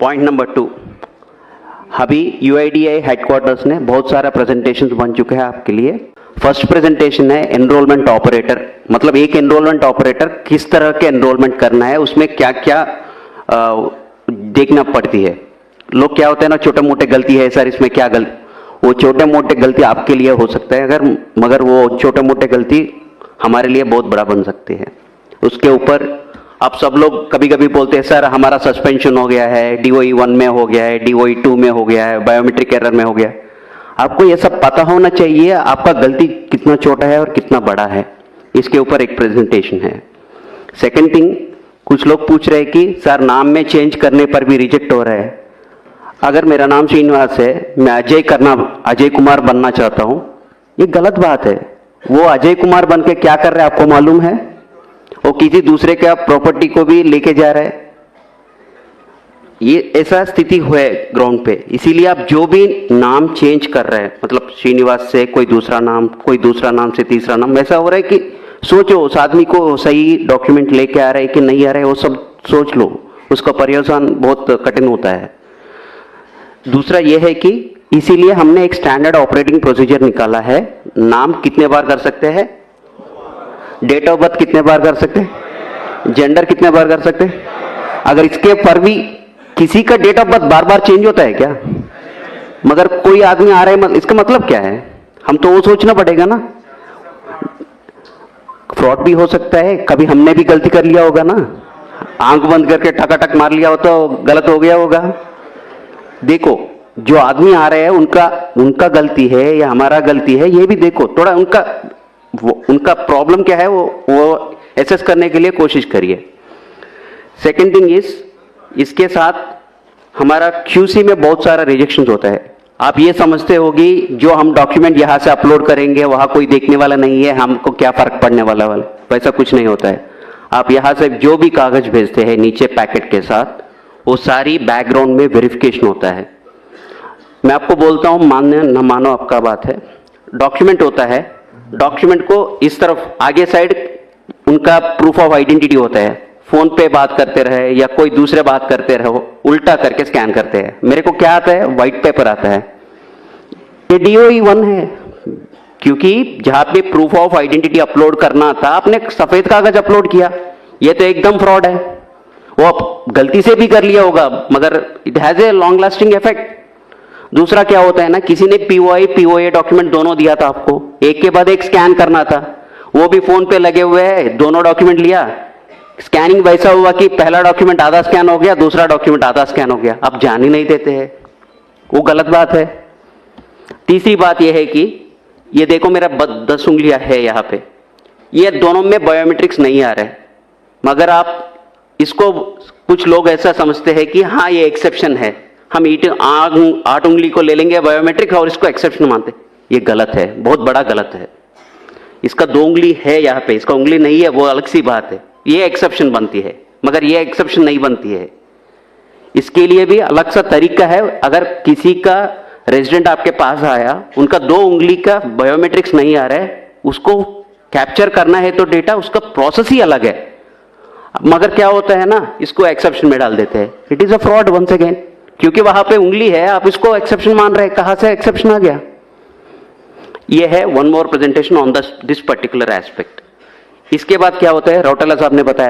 Point number 2, अभी UIDAI headquarters ने बहुत सारा प्रेजेंटेशंस बन चुके हैं आपके लिए। फर्स्ट प्रेजेंटेशन है एनरोलमेंट ऑपरेटर, मतलब एक एनरोलमेंट ऑपरेटर किस तरह के एनरोलमेंट करना है, उसमें क्या क्या देखना पड़ती है। लोग क्या होते हैं ना, छोटे मोटे गलती है सर इसमें क्या गलती, वो छोटे मोटे गलती आपके लिए हो सकता है अगर, मगर वो छोटे मोटे गलती हमारे लिए बहुत बड़ा बन सकती है। उसके ऊपर आप सब लोग कभी कभी बोलते हैं सर हमारा सस्पेंशन हो गया है, DOE 1 में हो गया है, DOE 2 में हो गया है, बायोमेट्रिक एरर में हो गया है। आपको ये सब पता होना चाहिए आपका गलती कितना छोटा है और कितना बड़ा है। इसके ऊपर एक प्रेजेंटेशन है। सेकंड थिंग, कुछ लोग पूछ रहे हैं कि सर नाम में चेंज करने पर भी रिजेक्ट हो रहा है। अगर मेरा नाम श्रीनिवास है, मैं अजय कुमार बनना चाहता हूं, ये गलत बात है। वो अजय कुमार बन के क्या कर रहा है आपको मालूम है? वो किसी दूसरे का प्रॉपर्टी को भी लेके जा रहा है। ये ऐसा स्थिति है ग्राउंड पे। इसीलिए आप जो भी नाम चेंज कर रहे हैं, मतलब श्रीनिवास से कोई दूसरा नाम से तीसरा नाम, ऐसा हो रहा है कि सोचो उस आदमी को सही डॉक्यूमेंट लेके आ रहा है कि नहीं आ रहा है, वो सब सोच लो। उसका पर्यवसान बहुत कठिन होता है। दूसरा ये है कि इसीलिए हमने एक स्टैंडर्ड ऑपरेटिंग प्रोसीजर निकाला है। नाम कितने बार कर सकते हैं, डेट ऑफ बर्थ कितने बार कर सकते हैं, जेंडर कितने बार कर सकते हैं। अगर इसके पर भी किसी का डेट ऑफ बर्थ बार बार चेंज होता है क्या? मगर कोई आदमी आ रहा है, इसका मतलब क्या है? हम तो वो सोचना पड़ेगा ना। फ्रॉड भी हो सकता है, कभी हमने भी गलती कर लिया होगा ना, आंख बंद करके टकाटक मार लिया हो तो गलत हो गया होगा। देखो जो आदमी आ रहे हैं उनका गलती है या हमारा गलती है, ये भी देखो। थोड़ा उनका प्रॉब्लम क्या है वो एसेस करने के लिए कोशिश करिए। सेकेंड थिंग इज, इसके साथ हमारा QC में बहुत सारा रिजेक्शन होता है। आप ये समझते होगी जो हम डॉक्यूमेंट यहां से अपलोड करेंगे वहां कोई देखने वाला नहीं है, हमको क्या फर्क पड़ने वाला, वैसा कुछ नहीं होता है। आप यहां से जो भी कागज भेजते हैं नीचे पैकेट के साथ, वो सारी बैकग्राउंड में वेरिफिकेशन होता है। मैं आपको बोलता हूं, मानने न मानो आपका बात है। डॉक्यूमेंट होता है, डॉक्यूमेंट को इस तरफ आगे साइड उनका प्रूफ ऑफ आइडेंटिटी होता है। फोन पे बात करते रहे या कोई दूसरे बात करते रहो, उल्टा करके स्कैन करते हैं। मेरे को क्या आता है, व्हाइट पेपर आता है। ये DOE 1 है, क्योंकि जहां पे प्रूफ ऑफ आइडेंटिटी अपलोड करना था आपने सफेद कागज अपलोड किया। ये तो एकदम फ्रॉड है। वो आप गलती से भी कर लिया होगा मगर it has a long lasting effect. दूसरा क्या होता है ना, किसी ने POA डॉक्यूमेंट दोनों दिया था आपको, एक के बाद एक स्कैन करना था, वो भी फोन पे लगे हुए हैं, दोनों डॉक्यूमेंट लिया। स्कैनिंग वैसा हुआ कि पहला डॉक्यूमेंट आधा स्कैन हो गया, दूसरा डॉक्यूमेंट आधा स्कैन हो गया। आप जान ही नहीं देते हैं, वो गलत बात है। तीसरी बात यह है कि ये देखो मेरा 10 उंगलियां है यहाँ पे, ये दोनों में बायोमेट्रिक्स नहीं आ रहे, मगर आप इसको, कुछ लोग ऐसा समझते हैं कि हाँ ये एक्सेप्शन है, हम 8 उंगली को ले लेंगे बायोमेट्रिक और इसको एक्सेप्शन मानते। ये गलत है, बहुत बड़ा गलत है। इसका 2 उंगली है यहाँ पे, इसका उंगली नहीं है, वो अलग सी बात है। ये एक्सेप्शन बनती है, मगर ये एक्सेप्शन नहीं बनती है। इसके लिए भी अलग सा तरीका है। अगर किसी का रेजिडेंट आपके पास आया, उनका 2 उंगली का बायोमेट्रिक्स नहीं आ रहा है, उसको कैप्चर करना है तो डेटा, उसका प्रोसेस ही अलग है। मगर क्या होता है ना, इसको एक्सेप्शन में डाल देते हैं। It is a fraud once again, क्योंकि वहां पे उंगली है, आप इसको एक्सेप्शन मान रहे हैं। कहां से एक्सेप्शन आ गया? ये है one more presentation on this particular aspect. इसके बाद क्या होता है, रौटेला साहब ने बताया।